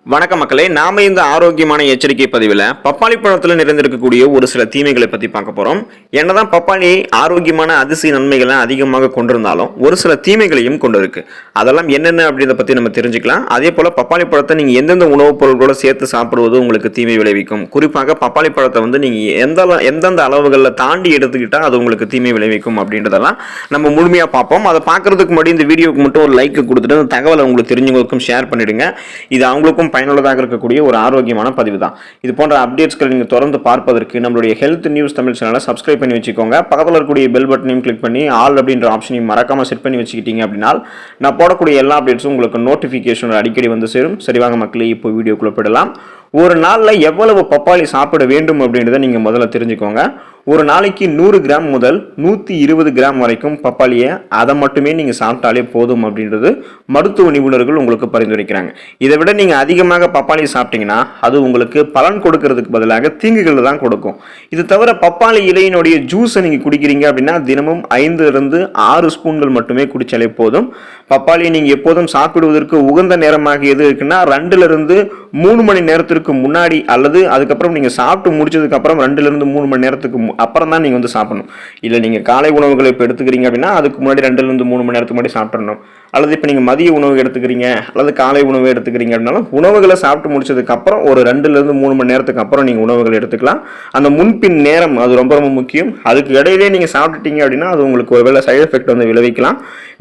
வணக்க மக்களே, நாம இந்த ஆரோக்கியமான எச்சரிக்கை பதிவில் பப்பாளி பழத்தில் நிறைந்திருக்கக்கூடிய ஒரு சில தீமைகளை பற்றி பார்க்க போகிறோம். என்னதான் பப்பாளி ஆரோக்கியமான அதிசய நன்மைகளை அதிகமாக கொண்டிருந்தாலும் ஒரு சில தீமைகளையும் கொண்டு இருக்கு. அதெல்லாம் என்னென்ன அப்படின்றத பற்றி நம்ம தெரிஞ்சுக்கலாம். அதே போல் பப்பாளி பழத்தை நீங்கள் எந்தெந்த உணவுப் பொருட்களோட சேர்த்து சாப்பிடுவது உங்களுக்கு தீமை விளைவிக்கும், குறிப்பாக பப்பாளி பழத்தை நீங்கள் எந்தெந்த அளவுகளில் தாண்டி எடுத்துக்கிட்டால் அது உங்களுக்கு தீமை விளைவிக்கும் அப்படின்றதெல்லாம் நம்ம முழுமையாக பார்ப்போம். அதை பார்க்கறதுக்கு முன்னாடி இந்த வீடியோக்கு மட்டும் ஒரு லைக் கொடுத்துட்டு அந்த தகவலை உங்களுக்கு தெரிஞ்சவங்களுக்கும் ஷேர் பண்ணிடுங்க. இது அவங்களுக்கும் பயனுள்ளதாக இருக்கக்கூடிய ஒரு ஆரோக்கியமான பதிவு தான். இது போன்ற அப்டேட்ஸ்களை நீங்க தொடர்ந்து பார்ப்பதற்கு நம்மளுடைய ஹெல்த் நியூஸ் தமிழ் சேனலை சப்ஸ்கிரைப் பண்ணி வச்சுக்கோங்க. பக்கத்தில் இருக்கக்கூடிய பெல் பட்டனையும் கிளிக் பண்ணி ஆல் அப்படின்ற ஆப்ஷனையும் மறக்காம செட் பண்ணி வச்சுக்கிட்டீங்க அப்படின்னா நான் போடக்கூடிய எல்லா அப்டேட்ஸும் உங்களுக்கு நோட்டிஃபிகேஷன் அடிக்கடி வந்து சேரும். சரிவாங்க மக்களே, இப்போ வீடியோக்குள்ள போயிடலாம். ஒரு நாளில் எவ்வளவு பப்பாளி சாப்பிட வேண்டும் அப்படின்றத நீங்கள் முதல்ல தெரிஞ்சுக்கோங்க. ஒரு நாளைக்கு 100 கிராம் முதல் 120 கிராம் வரைக்கும் பப்பாளியை அதை மட்டுமே நீங்கள் சாப்பிட்டாலே போதும் அப்படின்றது மருத்துவ நிபுணர்கள் உங்களுக்கு பரிந்துரைக்கிறாங்க. இதை விட நீங்கள் அதிகமாக பப்பாளி சாப்பிட்டீங்கன்னா அது உங்களுக்கு பலன் கொடுக்கறதுக்கு பதிலாக தீங்குகள் தான் கொடுக்கும். இது தவிர பப்பாளி இலையினுடைய ஜூஸை நீங்கள் குடிக்கிறீங்க அப்படின்னா தினமும் 5-6 ஸ்பூன்கள் மட்டுமே குடிச்சாலே போதும். பப்பாளியை நீங்கள் எப்போதும் சாப்பிடுவதற்கு உகந்த நேரமாக எது இருக்குன்னா 2-3 மணி நேரத்திற்கு முன்னாடி அல்லது அதுக்கப்புறம் நீங்கள் சாப்பிட்டு முடிச்சதுக்கு அப்புறம் 2-3 மணி நேரத்துக்கு அப்புறம் தான் நீங்கள் சாப்பிடணும். இல்லை நீங்கள் காலை உணவுகளை இப்போ எடுத்துக்கிறீங்க அப்படின்னா அதுக்கு முன்னாடி 2-3 மணி நேரத்துக்கு முன்னாடி சாப்பிட்றணும். அல்லது இப்போ நீங்கள் மதிய உணவு எடுத்துக்கிறீங்க அல்லது காலை உணவு எடுத்துக்கிறீங்க அப்படின்னாலும் உணவுகளை சாப்பிட்டு முடிச்சதுக்கு அப்புறம் ஒரு 2-3 மணி நேரத்துக்கு அப்புறம் நீங்கள் உணவுகள் எடுத்துக்கலாம். அந்த முன்பின் நேரம் அது ரொம்ப ரொம்ப முக்கியம். அதுக்கு இடையிலே நீங்கள் சாப்பிட்டுட்டீங்க அப்படின்னா அது உங்களுக்கு ஒருவேளை சைடு எஃபெக்ட் விளைவிக்கலாம்.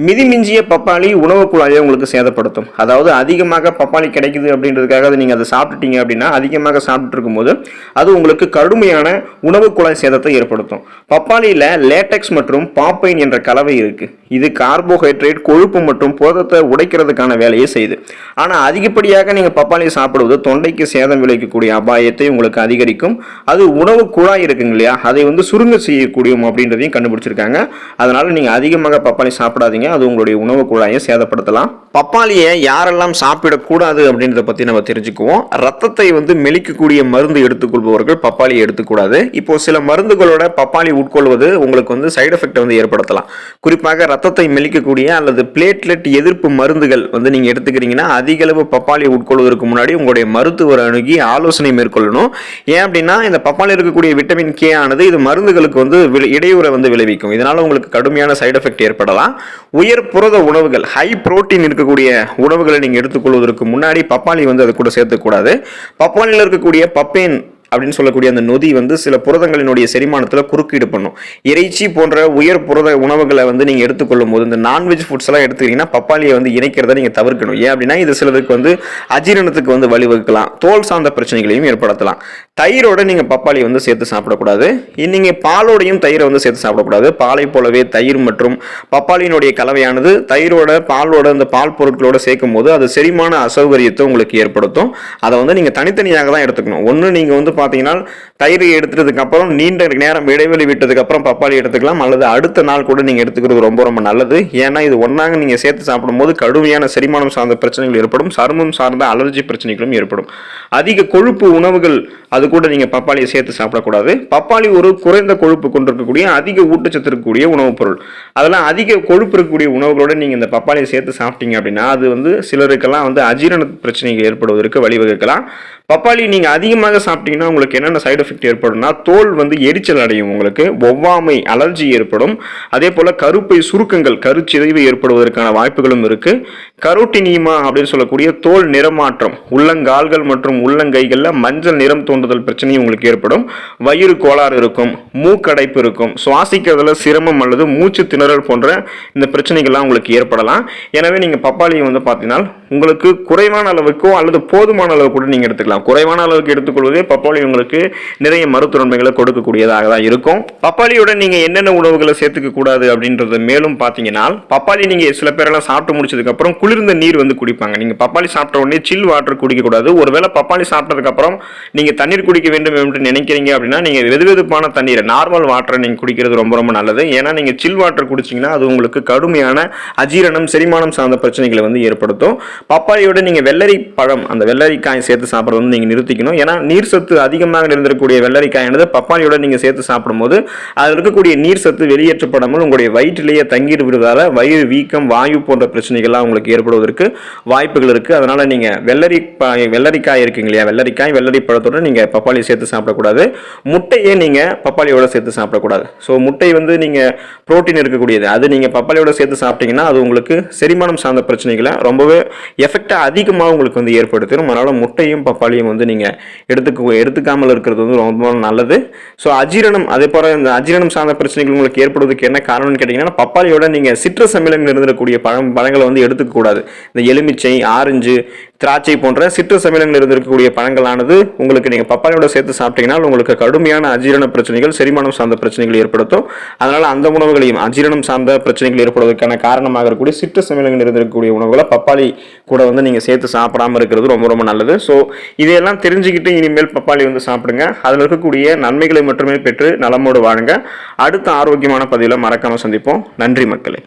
மிதிமிஞ்சிய பப்பாளி உணவு குழாயை உங்களுக்கு சேதப்படுத்தும். அதாவது அதிகமாக பப்பாளி கிடைக்குது அப்படின்றதுக்காக நீங்கள் அதை சாப்பிட்டுட்டீங்க அப்படின்னா அதிகமாக சாப்பிட்டு இருக்கும்போது அது உங்களுக்கு கடுமையான உணவு குழாய் சேதத்தை ஏற்படுத்தும். பப்பாளியில லேட்டெக்ஸ் மற்றும் பாப்பைன் என்ற கலவை இருக்கு. இது கார்போஹைட்ரேட், கொழுப்பு மற்றும் புரதத்தை உடைக்கிறதுக்கான வேலையை செய்யுது. ஆனால் அதிகப்படியாக நீங்கள் பப்பாளியை சாப்பிடுவது தொண்டைக்கு சேதம் விளைவிக்கக்கூடிய அபாயத்தை உங்களுக்கு அதிகரிக்கும். அது உணவு குழாய் இருக்குங்க இல்லையா, அதை சுருங்க செய்யக்கூடியும் அப்படின்றதையும் கண்டுபிடிச்சிருக்காங்க. அதனால நீங்கள் அதிகமாக பப்பாளி சாப்பிடாதீங்க, அது உங்களுடைய உணவு குழாயை சேதப்படுத்தலாம். பப்பாளியை யாரெல்லாம் சாப்பிடக்கூடாது அப்படின்றத பற்றி நம்ம தெரிஞ்சுக்குவோம். ரத்தத்தை மெலிக்கக்கூடிய மருந்து எடுத்துக்கொள்பவர்கள் பப்பாளியை எடுத்துக்கூடாது. இப்போ சில மருந்துகளோட பப்பாளி உட்கொள்வது உங்களுக்கு சைடு எஃபெக்ட் ஏற்படுத்தலாம். குறிப்பாக ரத்தத்தை மெலிக்கக்கூடிய அல்லது பிளேட்லெட் எதிர்ப்பு மருந்துகள் நீங்க எடுத்துக்கிறீங்கன்னா அதிக அளவு பப்பாளி உட்கொள்வதற்கு முன்னாடி உங்களுடைய மருத்துவர் அணுகி ஆலோசனை மேற்கொள்ளணும். ஏன் அப்படின்னா இந்த பப்பாளி இருக்கக்கூடிய விட்டமின் கே ஆனது இது மருந்துகளுக்கு இடையூறை விளைவிக்கும். இதனால உங்களுக்கு கடுமையான சைடு எஃபெக்ட் ஏற்படலாம். உயர் புரத உணவுகள், ஹை புரோட்டீன் இருக்கக்கூடிய உணவுகளை நீங்க எடுத்துக்கொள்வதற்கு முன்னாடி பப்பாளி அது கூட சேர்த்துக்கூடாது. பப்பாளியில் இருக்கக்கூடிய பப்பேன் அப்படின்னு சொல்லக்கூடிய அந்த நொதி சில புரதங்களினுடைய செரிமானத்தில் குறுக்கீடு பண்ணும். இறைச்சி போன்ற உயர் புரத உணவுகளை நீங்கள் எடுத்துக்கொள்ளும் போது இந்த நான்வெஜ் ஃபுட்ஸ் எல்லாம் எடுத்துக்கிட்டீங்கன்னா பப்பாளியை இணைக்கிறத நீங்கள் தவிர்க்கணும். ஏன் அப்படின்னா இது சிலருக்கு அஜீரணத்துக்கு வழிவகுக்கலாம், தோல் சார்ந்த பிரச்சனைகளையும் ஏற்படுத்தலாம். தயிரோட நீங்கள் பப்பாளி சேர்த்து சாப்பிடக்கூடாது. நீங்கள் பாலோடையும் தயிரை சேர்த்து சாப்பிடக்கூடாது. பாலை போலவே தயிர் மற்றும் பப்பாளியினுடைய கலவையானது தயிரோட பாலோட அந்த பால் பொருட்களோட சேர்க்கும் போது அது செரிமான அசௌகரியத்தை உங்களுக்கு ஏற்படுத்தும். அதை நீங்கள் தனித்தனியாக தான் எடுத்துக்கணும். ஒன்று நீங்கள் பார்த்தீங்கன்னா தயிர் எடுத்துறதுக்கு அப்புறம் நீண்ட நேரம் இடைவெளி விட்டதுக்கு அப்புறம் பப்பாளி எடுத்துக்கலாம், அல்லது அடுத்த நாள் கூட நீங்க எடுத்துக்கிறது ரொம்ப ரொம்ப நல்லது. ஏன்னா இது ஒன்னாங்க நீங்க சேர்த்து சாப்பிடும்போது கடுமையான செரிமானம் சார்ந்த பிரச்சனைகள் ஏற்படும், சருமம் சார்ந்த அலர்ஜி பிரச்சனைகளும் ஏற்படும். அதிக கொழுப்பு உணவுகள் அது கூட நீங்க பப்பாளியை சேர்த்து சாப்பிடக்கூடாது. பப்பாளி ஒரு குறைந்த கொழுப்பு கொண்டிருக்கக்கூடிய அதிக ஊட்டச்சத்து இருக்கக்கூடிய உணவுப் பொருள். அதெல்லாம் அதிக கொழுப்பு இருக்கக்கூடிய உணவுகளோட நீங்க இந்த பப்பாளியை சேர்த்து சாப்பிட்டீங்க அப்படின்னா அது சிலருக்கெல்லாம் அஜீரண பிரச்சனைகள் ஏற்படுவதற்கு வழிவகுக்கலாம். பப்பாளி நீங்க அதிகமாக சாப்பிட்டீங்கன்னா உங்களுக்கு என்னென்ன சைடு எஃபெக்ட் ஏற்படும்னா தோல் எரிச்சல் அடையும், உங்களுக்கு ஒவ்வாமை அலர்ஜி ஏற்படும். அதே போல கருப்பை சுருக்கங்கள், கருச்சிதைவு ஏற்படுவதற்கான வாய்ப்புகளும் இருக்கு. கரோட்டினிமா அப்படின்னு சொல்லக்கூடிய தோல் நிறமாற்றம், உள்ளங்கால்கள் மற்றும் உள்ளங்கைகள்ல மஞ்சள் நிறம் தோன்றுதல் பிரச்சனையும் உங்களுக்கு ஏற்படும். வயிறு கோளாறு இருக்கும், மூக்கடைப்பு இருக்கும், சுவாசிக்கிறதுல சிரமம் அல்லது மூச்சு திணறல் போன்ற இந்த பிரச்சனைகள்லாம் உங்களுக்கு ஏற்படலாம். எனவே நீங்க பப்பாளியை பார்த்தீங்கன்னா உங்களுக்கு குறைவான அளவுக்கோ அல்லது போதுமான அளவு கூட நீங்க எடுத்துக்கலாம். குறைவான அளவுக்கு எடுத்துக்கொள்வதே பப்பாளி உங்களுக்கு நிறைய மருத்துவ நன்மைகளை கொடுக்கக்கூடியதாக தான் இருக்கும். பப்பாளியோட நீங்க என்னென்ன உணவுகளை சேர்த்துக்க கூடாது அப்படின்றது மேலும் பாத்தீங்கன்னா பப்பாளி நீங்க சில பேரெல்லாம் சாப்பிட்டு முடிச்சதுக்கு அப்புறம் குளிர்ந்த நீர் குடிப்பாங்க. நீங்க பப்பாளி சாப்பிட்ட உடனே சில் வாட்டர் குடிக்க கூடாது. ஒருவேளை பப்பாளி சாப்பிட்டதுக்கு அப்புறம் நீங்க தண்ணீர் குடிக்க வேண்டும் என்று நினைக்கிறீங்க அப்படின்னா நீங்க வெதுவெதுப்பான தண்ணீரை, நார்மல் வாட்டரை நீங்க குடிக்கிறது ரொம்ப ரொம்ப நல்லது. ஏன்னா நீங்க சில் வாட்டர் குடிச்சீங்கன்னா அது உங்களுக்கு கடுமையான அஜீரணம், செரிமானம் சார்ந்த பிரச்சனைகளை ஏற்படுத்தும். பப்பாளியோட நீங்க வெள்ளரி பழம், அந்த வெள்ளரிக்காய் சேர்த்து சாப்பிடுறது வந்து நீங்கள் நிறுத்திக்கணும். ஏன்னா நீர் சத்து அதிகமாக நிறைந்திருக்கக்கூடிய வெள்ளரிக்காயானது பப்பாளியோட நீங்கள் சேர்த்து சாப்பிடும்போது அதில் இருக்கக்கூடிய நீர் சத்து வெளியேற்றப்படாமல் உங்களுடைய வயிற்றிலேயே தங்கி விடுவதால் வயிறு வீக்கம், வாயு போன்ற பிரச்சனைகள்லாம் உங்களுக்கு ஏற்படுவதற்கு வாய்ப்புகள் இருக்குது. அதனால் நீங்கள் வெள்ளரிக்காய் இருக்குங்க இல்லையா, வெள்ளரி பழத்தோட நீங்கள் பப்பாளி சேர்த்து சாப்பிடக்கூடாது. முட்டையே நீங்கள் பப்பாளியோட சேர்த்து சாப்பிடக்கூடாது. ஸோ முட்டை வந்து நீங்கள் புரோட்டீன் இருக்கக்கூடியது, அது நீங்கள் பப்பாளியோட சேர்த்து சாப்பிட்டீங்கன்னா அது உங்களுக்கு செரிமானம் சார்ந்த பிரச்சனைகளை ரொம்பவே எஃபெக்டாக அதிகமாக உங்களுக்கு வந்து ஏற்படுத்திடும். அதனால் முட்டையும் பப்பாளியும் வந்து நீங்கள் எடுத்துக்காமல் இருக்கிறது வந்து ரொம்ப நல்லது. ஸோ அஜீரணம், அதே போல் இந்த அஜீரணம் சார்ந்த பிரச்சனைகள் உங்களுக்கு ஏற்படுவதற்கு என்ன காரணம்னு கேட்டிங்கன்னா, பப்பாளியோட நீங்கள் சிட்ரஸ் அமிலங்கள் இருந்திருக்கக்கூடிய பழங்களை வந்து எடுத்துக்கக்கூடாது. இந்த எலுமிச்சை, ஆரஞ்சு, திராட்சை போன்ற சிட்ரஸ் அமிலங்கள் இருந்திருக்கக்கூடிய பழங்களானது உங்களுக்கு நீங்கள் பப்பாளியோட சேர்த்து சாப்பிட்டீங்கன்னா உங்களுக்கு கடுமையான அஜீரண பிரச்சனைகள், செரிமானம் சார்ந்த பிரச்சனைகள் ஏற்படுத்தும். அதனால் அந்த உணவுகளையும் அஜீரணம் சார்ந்த பிரச்சனைகள் ஏற்படுவதற்கான காரணமாக இருக்கக்கூடிய சிட்ரஸ் அமிலங்கள் இருந்திருக்கக்கூடிய உணவுகளை பப்பாளி கூட வந்து நீங்கள் சேர்த்து சாப்பிடாமல் இருக்கிறது ரொம்ப ரொம்ப நல்லது. ஸோ இதையெல்லாம் தெரிஞ்சுக்கிட்டு இனிமேல் பப்பாளி வந்து சாப்பிடுங்க. அதில் இருக்கக்கூடிய நன்மைகளை மட்டுமே பெற்று நலமோடு வாழுங்க. அடுத்த ஆரோக்கியமான பதிவில் மறக்காமல் சந்திப்போம். நன்றி மக்களே.